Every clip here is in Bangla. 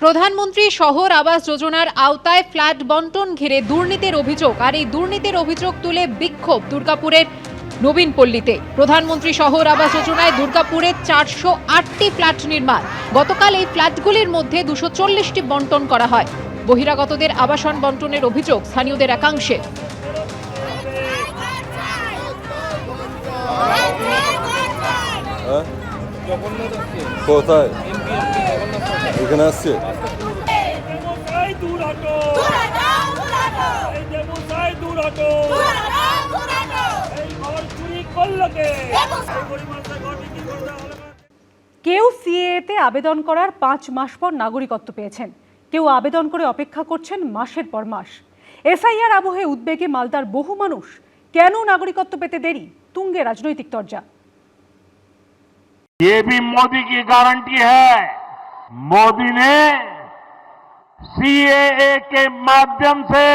প্রধানমন্ত্রী শহর আবাস যোজনার আওতায় ফ্ল্যাট বন্টন ঘিরে দুর্নীতির অভিযোগ, আর এই দুর্নীতির অভিযোগ তুলে বিক্ষোভ দুর্গাপুরের নবীনপল্লীতে। প্রধানমন্ত্রী শহর আবাস যোজনায় দুর্গাপুরে 408টি ফ্ল্যাট নির্মাণ। গতকাল এই ফ্ল্যাটগুলির মধ্যে 240টি বন্টন করা হয়। বহিরাগতদের আবাসন বন্টনের অভিযোগ স্থানীয়দের একাংশে। কোথায় এখানে আসছে? কেউ সিএএতে আবেদন করার 5 মাস পর নাগরিকত্ব পেয়েছেন, কেউ আবেদন করে অপেক্ষা করছেন মাসের পর মাস। এসআইআর আবহে উদ্বেগে মালদার বহু মানুষ। কেন নাগরিকত্ব পেতে দেরি? তুঙ্গে রাজনৈতিক তরজা। ये भी मोदी की गारंटी है। मोदी ने सीएए के माध्यम से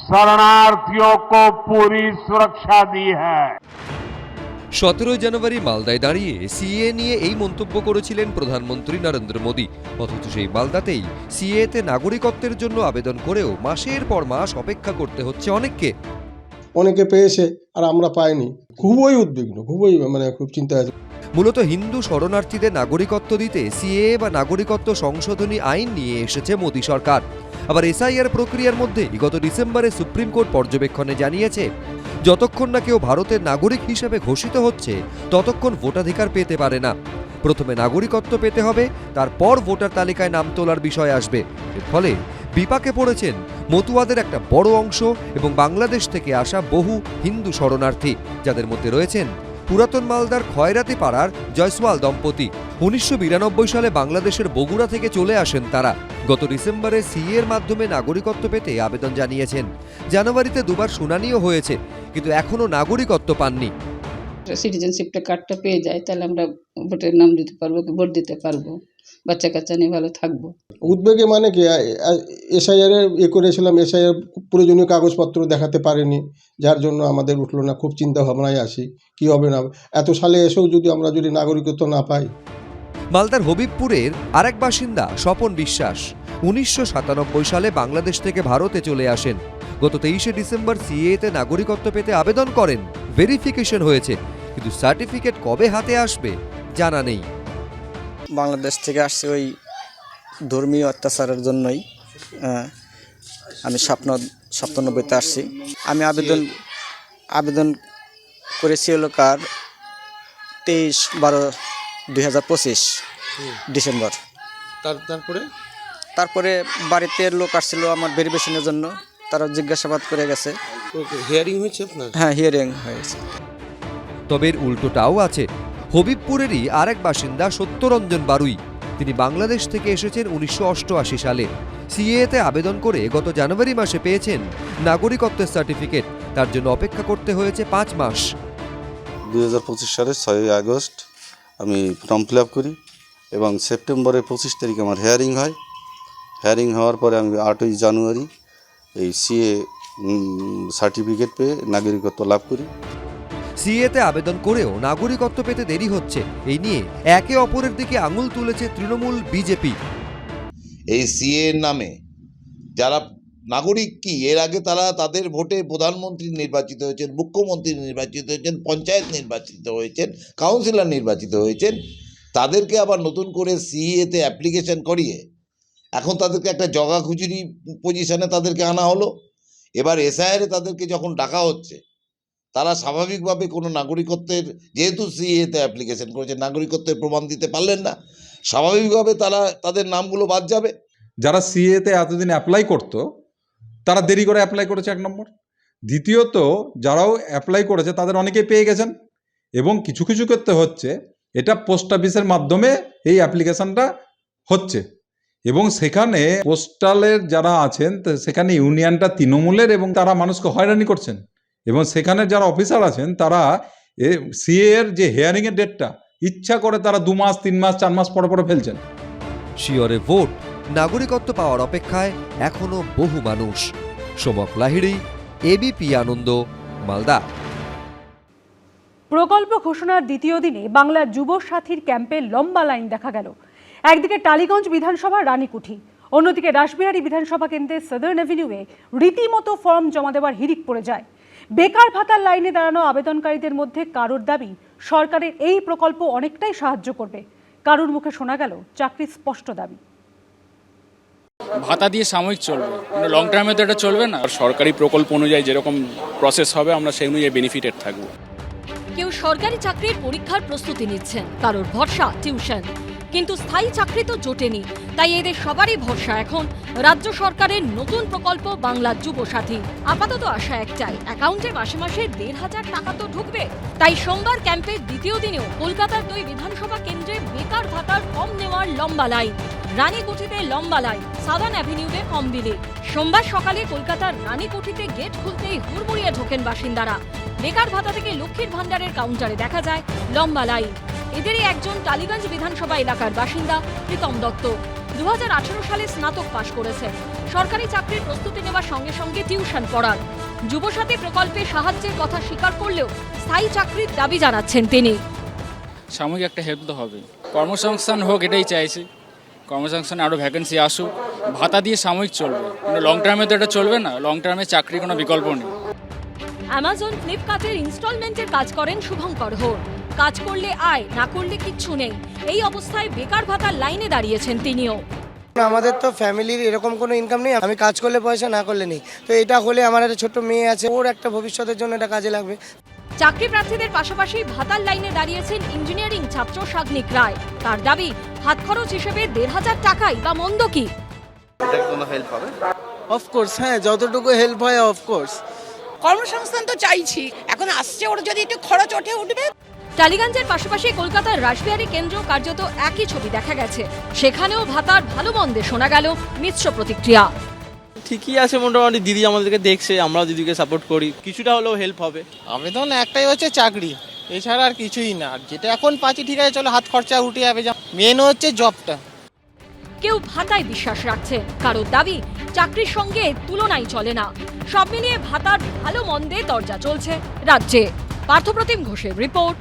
शरणार्थियों को पूरी सुरक्षा दी है। 17 জানুয়ারি মালদায় দাঁড়িয়ে সিএ নিয়ে এই মন্তব্য করেছিলেন প্রধানমন্ত্রী নরেন্দ্র মোদী। অথচ সেই মালদাতেই সিএতে নাগরিকত্বের জন্য আবেদন করেও মাসের পর মাস অপেক্ষা করতে হচ্ছে অনেককে। অনেকে পেয়েছে আর আমরা পাইনি। খুবই উদ্বিগ্ন, খুব চিন্তা আছে। মূলত হিন্দু শরণার্থীদের নাগরিকত্ব দিতে সিএএ বা নাগরিকত্ব সংশোধনী আইন নিয়ে এসেছে মোদী সরকার। আবার এসআইআর প্রক্রিয়ার মধ্যে গত ডিসেম্বরে সুপ্রিম কোর্ট পর্যবেক্ষণে জানিয়েছে, যতক্ষণ না কেউ ভারতের নাগরিক হিসেবে ঘোষিত হচ্ছে ততক্ষণ ভোটাধিকার পেতে পারে না। প্রথমে নাগরিকত্ব পেতে হবে, তারপর ভোটার তালিকায় নাম তোলার বিষয় আসবে। এর ফলে বিপাকে পড়েছেন মতুয়াদের একটা বড় অংশ এবং বাংলাদেশ থেকে আসা বহু হিন্দু শরণার্থী, যাদের মধ্যে রয়েছেন পুরাতন মালদার খয়রাতি পাড়ার জয়সওয়াল দম্পতি। 1992 সালে বাংলাদেশের বগুড়া থেকে চলে আসেন তারা। গত ডিসেম্বরে সিএর মাধ্যমে নাগরিকত্ব পেতে আবেদন জানিয়েছেন। জানুয়ারিতে দুবার শুনানিও হয়েছে, কিন্তু এখনো নাগরিকত্ব পাননি। সিটিজেনশিপটা কার্ডটা পেয়ে যায়, তাহলে আমরা ভোটের নাম দিতে পারবো, ভোট দিতে পারবো, বাচ্চা কাচ্চা নিয়ে ভালো থাকবো। উদ্বেগে কি এসআইআর করেছিলাম, এসআইআর প্রয়োজনীয় কাগজপত্র দেখাতে পারেনি, যার জন্য আমাদের উঠলো না। খুব চিন্তা ভাবনায় আসি কি হবে না। এত সালে এসেও আমরা যদি নাগরিকত্ব না পাই। মালদার হবিবপুরের আরেক বাসিন্দা স্বপন বিশ্বাস 1997 সালে বাংলাদেশ থেকে ভারতে চলে আসেন। গত 23 ডিসেম্বর সিএতে নাগরিকত্ব পেতে আবেদন করেন। ভেরিফিকেশন হয়েছে, কিন্তু সার্টিফিকেট কবে হাতে আসবে জানা নেই। বাংলাদেশ থেকে আসছে ওই ধর্মীয় অত্যাচারের জন্যই। আমি 97-তে আসছি। আমি আবেদন করেছি হলো 23/12/2025 ডিসেম্বর। তারপরে বাড়িতে লোক আসছিল আমার ভেরিফিকেশনের জন্য, তারা জিজ্ঞাসাবাদ করে গেছে। হিয়ারিং হয়েছে আপনার? হ্যাঁ, হিয়ারিং হয়েছে। তবে এর উল্টোটাও আছে। হবিবপুরেরই আরেক বাসিন্দা সত্যরঞ্জন বারুই, তিনি বাংলাদেশ থেকে এসেছেন 1988 সালে। সিএতে আবেদন করে গত জানুয়ারি মাসে পেয়েছেন নাগরিকত্বের সার্টিফিকেট। তার জন্য অপেক্ষা করতে হয়েছে 5 মাস। 2025 সালের 6 আগস্ট আমি ফর্ম ফিল আপ করি এবং সেপ্টেম্বরের 25 তারিখে আমার হিয়ারিং হয়। হিয়ারিং হওয়ার পরে আমি 8ই জানুয়ারি এই সিএ সার্টিফিকেট পেয়ে নাগরিকত্ব লাভ করি। সিএতে আবেদন করেও নাগরিকত্ব পেতে দেরি হচ্ছে, এই নিয়ে একে অপরের দিকে আঙুল তুলেছে তৃণমূল, বিজেপি। এই সিএ নামে যারা নাগরিক এর আগে তাদের ভোটে প্রধানমন্ত্রী নির্বাচিত হয়েছেন, মুখ্যমন্ত্রী নির্বাচিত হয়েছেন, পঞ্চায়েত নির্বাচিত হয়েছেন, কাউন্সিলর নির্বাচিত হয়েছেন, তাদেরকে আবার নতুন করে সিএতে অ্যাপ্লিকেশন করিয়ে এখন তাদেরকে একটা জগাখুচুরি পজিশনে তাদেরকে আনা হলো। এবার এসআইআরে তাদেরকে যখন ডাকা হচ্ছে, তারা স্বাভাবিকভাবে কোনো নাগরিকত্বের, যেহেতু সিএতে অ্যাপ্লিকেশন করেছে, নাগরিকত্বের প্রমাণ দিতে পারলেন না, স্বাভাবিকভাবে তাদের নামগুলো বাদ যাবে। যারা সিএতে এতদিন অ্যাপ্লাই করতো তারা দেরি করে অ্যাপ্লাই করেছে, 1 নম্বর। দ্বিতীয়ত, যারাও অ্যাপ্লাই করেছে তাদের অনেকেই পেয়ে গেছেন, এবং কিছু কিছু ক্ষেত্রে হচ্ছে এটা পোস্ট অফিসের মাধ্যমে এই অ্যাপ্লিকেশনটা হচ্ছে, এবং সেখানে পোস্টালের যারা আছেন সেখানে ইউনিয়নটা তৃণমূলের, এবং তারা মানুষকে হয়রানি করছেন। এবং সেখানে যারা অফিসার আছেন তারা সিএ এর যে হিয়ারিংয়ের ডেটটা ইচ্ছা করে তারা 2 মাস, 3 মাস, 4 মাস পরে ফেলছেন। শিয়রে ভোট, নাগরিকত্ব পাওয়ার অপেক্ষায় এখনো বহু মানুষ। সোমক লাহিড়ী, এবিপি আনন্দ, মালদা। প্রকল্প ঘোষণার দ্বিতীয় দিনে বাংলা যুব সাথীর ক্যাম্পে লম্বা লাইন দেখা গেল। একদিকে টালিগঞ্জ বিধানসভার রানীকুঠি, অন্যদিকে রাসবিহারী বিধানসভা কেন্দ্রের সাদার্ন অ্যাভিনিউয়ে রীতিমতো ফর্ম জমা দেওয়ার হিড়িক পড়ে যায়। বেকার ভাতার লাইনে দাঁড়ানো আবেদনকারীদের মধ্যে কারোর দাবি সরকারের এই প্রকল্প অনেকটাই সাহায্য করবে, কারোর মুখে শোনা গেল চাকরির স্পষ্ট দাবি। ভাতা দিয়ে সাময়িক চলবে, লং টার্মে তো এটা চলবে না। সরকারি প্রকল্প অনুযায়ী যেরকম প্রসেস হবে আমরা সেই অনুযায়ী বেনিফিটেড থাকবো। কেউ সরকারি চাকরির পরীক্ষার প্রস্তুতি নিচ্ছেন, কারোর ভরসা টিউশন। কিন্তু স্থায়ী চাকরি তো জোটেনি, তাই এদের সবারই ভরসা এখন রাজ্য সরকারের নতুন প্রকল্প বাংলা যুবসাথী। আপাতত আশা একটাই, অ্যাকাউন্টে মাসে মাসে ১,৫০০ টাকা তো ঢুকবে। তাই সোমবার ক্যাম্পের দ্বিতীয় দিনেও কলকাতার ২ বিধানসভা কেন্দ্রে বেকার ভাতার ফর্ম নেওয়ার লম্বা লাইন। রানীকুঠিতে লম্বা লাইন, সাদার্ন অ্যাভিনিউতে ফর্ম বিলি। সোমবার সকালে কলকাতার রানীকুঠিতে গেট খুলতেই হুড়মুড়িয়ে ঢোকেন বাসিন্দারা। বেকার ভাতা থেকে লক্ষ্মীর ভান্ডারের কাউন্টারে দেখা যায় লম্বা লাইন। এদেরই একজন টালিগঞ্জ বিধানসভা এলাকার বাসিন্দা প্রীতম দত্ত। 2018 সালে স্নাতক পাশ করেছেন। সরকারি চাকরির প্রস্তুতি নেওয়ার সঙ্গে সঙ্গে টিউশন পড়ান। যুবসাথী প্রকল্পে সাহায্যের কথা স্বীকার করলেও স্থায়ী চাকরির দাবি জানাচ্ছেন তিনি। সাময়িক একটা হেল্প তো হবে, কর্মসংস্থান হোক এটাই চাইছি। কর্মসংস্থানে আরও ভ্যাকেন্সি আসুক, ভাতা দিয়ে সাময়িক চলবে, লং টার্মে তো এটা চলবে না। লং টার্মে চাকরির কোনো বিকল্প নেই। অ্যামাজন ফ্লিপকার্টের ইনস্টলমেন্টের কাজ করেন শুভঙ্কর হোর। কাজ করলে আয়, না করলে কিচ্ছু নেই। এই অবস্থায় বেকার ভাতার লাইনে দাঁড়িয়েছেন তিনিও। আমাদের তো ফ্যামিলির এরকম কোনো ইনকাম নেই, আমি কাজ করলে পয়সা, না করলে নেই। তো এটা হলে আমার একটা ছোট্ট মেয়ে আছে, ওর একটা ভবিষ্যতের জন্য এটা কাজে লাগবে। চাকরি প্রার্থীদের পাশাপাশি ভাতার লাইনে দাঁড়িয়েছেন ইঞ্জিনিয়ারিং ছাত্র সাগ্নিক রায়। তার দাবি, হাত খরচ হিসেবে ১,৫০০ টাকাই বা মন্দ কি? কোনো হেল্প হবে? অফকোর্স, হ্যাঁ, যতটুকু হেল্প হয় অফকোর্স। কর্মসংস্থান তো চাইছি, এখন আসছে ওর যদি একটু খরচ ওঠে উঠবে। টালিগঞ্জের পাশাপাশি কলকাতার রাসবিহারী কেন্দ্র কার্যত একই ছবি দেখা গেছে। সেখানেও ভাতার ভালো মন্দে শোনা গেল মিশ্র প্রতিক্রিয়া। ঠিকই আছে, মোটামুটি দিদি আমাদেরকে দেখছে, আমরাও দিদিকে সাপোর্ট করি, কিছুটা হলেও হেল্প হবে। আবেদন একটাই হচ্ছে চাকরি, এছাড়া আর কিছুই না। যেটা এখন পাচ্ছি ঠিক আছে, চলো হাত খরচা উঠে যাবে, মেন হচ্ছে জবটা। কেউ ভাতায় বিশ্বাস রাখছে, কারোর দাবি চাকরির সঙ্গে তুলনাই চলে না। সব মিলিয়ে ভাতার ভালো মন্দে দরজা চলছে রাজ্যে। পার্থপ্রতিম ঘোষের রিপোর্ট,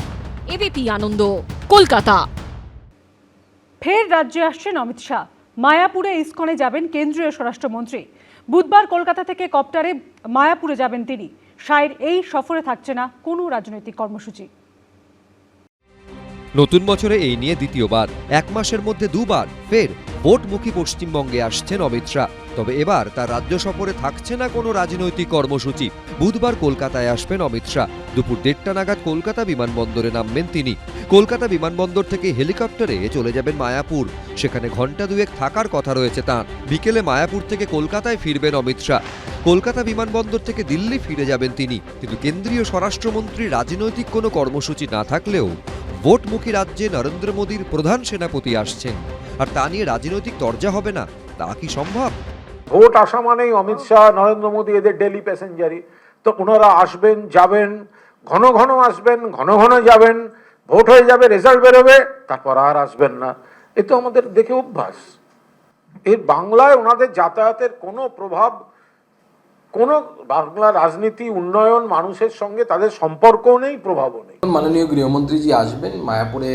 এবিপি আনন্দ, কলকাতা। ফের রাজ্যে আসছেন অমিত শাহ। মায়াপুরে ইসকনে যাবেন কেন্দ্রীয় স্বরাষ্ট্রমন্ত্রী। বুধবার কলকাতা থেকে কপ্টারে মায়াপুরে যাবেন তিনি। শাহের এই সফরে থাকছে না কোনো রাজনৈতিক কর্মসূচি। নতুন বছরে এই নিয়ে দ্বিতীয়বার, 1 মাসের মধ্যে 2 বার ফের ভোটমুখী পশ্চিমবঙ্গে আসছেন অমিত শাহ। তবে এবার তার রাজ্য সফরে থাকছে না কোনো রাজনৈতিক কর্মসূচি। বুধবার কলকাতায় আসবেন অমিত শাহ। দুপুর 1:30 নাগাদ কলকাতা বিমানবন্দরে নামবেন তিনি। কলকাতা বিমানবন্দর থেকে হেলিকপ্টারে চলে যাবেন মায়াপুর। সেখানে ঘণ্টা 2 থাকার কথা রয়েছে তাঁর। বিকেলে মায়াপুর থেকে কলকাতায় ফিরবেন অমিত শাহ। কলকাতা বিমানবন্দর থেকে দিল্লি ফিরে যাবেন তিনি। কিন্তু কেন্দ্রীয় স্বরাষ্ট্রমন্ত্রী রাজনৈতিক কোনো কর্মসূচি না থাকলেও ভোটমুখী রাজ্যে নরেন্দ্র মোদীর প্রধান সেনাপতি আসছেন, আর তা নিয়ে রাজনৈতিক তরজা হবে না, তা কি সম্ভব? ভোট আসা মানেই অমিত শাহ, নরেন্দ্র মোদী এদের ডেলি প্যাসেঞ্জারই। তো ওনারা আসবেন, যাবেন, ঘন ঘন আসবেন, ঘন ঘন যাবেন, ভোট হয়ে যাবে, রেজাল্ট বেরোবে, তারপর আর আসবেন না। এ তো আমাদের দেখে অভ্যাস। এর বাংলায় ওনাদের যাতায়াতের কোনো প্রভাব, কোনো বাংলা রাজনীতি, উন্নয়ন, মানুষের সঙ্গে তাদের সম্পর্কও নেই, প্রভাবও নেই। মাননীয় গৃহমন্ত্রীজি আসবেন মায়াপুরে,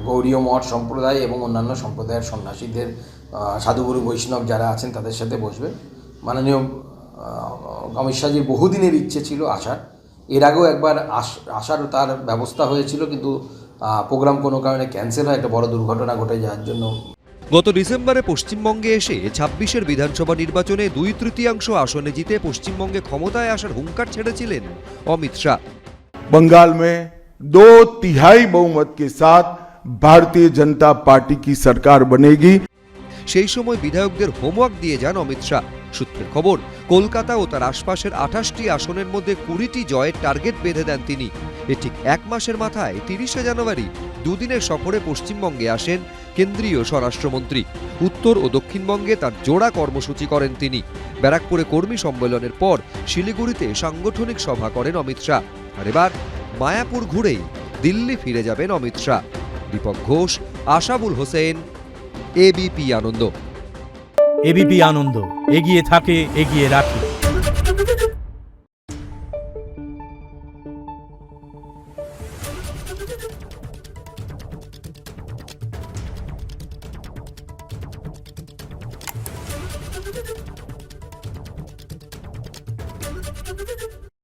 গৌড়ীয় মঠ সম্প্রদায় এবং অন্যান্য সম্প্রদায়ের সন্ন্যাসীদের, সাধুগুরু বৈষ্ণব যারা আছেন তাদের সাথে বসবেন। মাননীয় অমিত শাহজির বহুদিনের ইচ্ছে ছিল আসার। এর আগেও একবার আসার তার ব্যবস্থা হয়েছিল, কিন্তু প্রোগ্রাম কোনো কারণে ক্যান্সেল হয়, একটা বড় দুর্ঘটনা ঘটে যাওয়ার জন্য। গত ডিসেম্বরে পশ্চিমবঙ্গে এসে 26 বিধানসভা নির্বাচনে 2/3 আসনে জিতে পশ্চিমবঙ্গে ক্ষমতায় আসার হুঙ্কার ছেড়েছিলেন অমিত শাহ। बंगाल में 2/3 बहुमत के साथ भारतीय जनता पार्टी की सरकार बनेगी। সেই সময় বিধায়কদের হোমওয়ার্ক দিয়ে যান অমিত শাহ। সূত্রের খবর, কলকাতা ও তার আশপাশের 28টি আসনের মধ্যে 20টি জয়ের টার্গেট বেঁধে দেন তিনি। এ ঠিক 1 মাসের মাথায় 30শে জানুয়ারি দুদিনের সফরে পশ্চিমবঙ্গে আসেন কেন্দ্রীয় স্বরাষ্ট্রমন্ত্রী। উত্তর ও দক্ষিণবঙ্গে তার জোড়া কর্মসূচি করেন তিনি। ব্যারাকপুরে কর্মী সম্মেলনের পর শিলিগুড়িতে সাংগঠনিক সভা করেন অমিত শাহ। আর এবার মায়াপুর ঘুরেই দিল্লি ফিরে যাবেন অমিত শাহ। দীপক ঘোষ, আশাবুল হোসেন, এবিপি আনন্দ। এবিপি আনন্দ, এগিয়ে থাকে, এগিয়ে রাখে।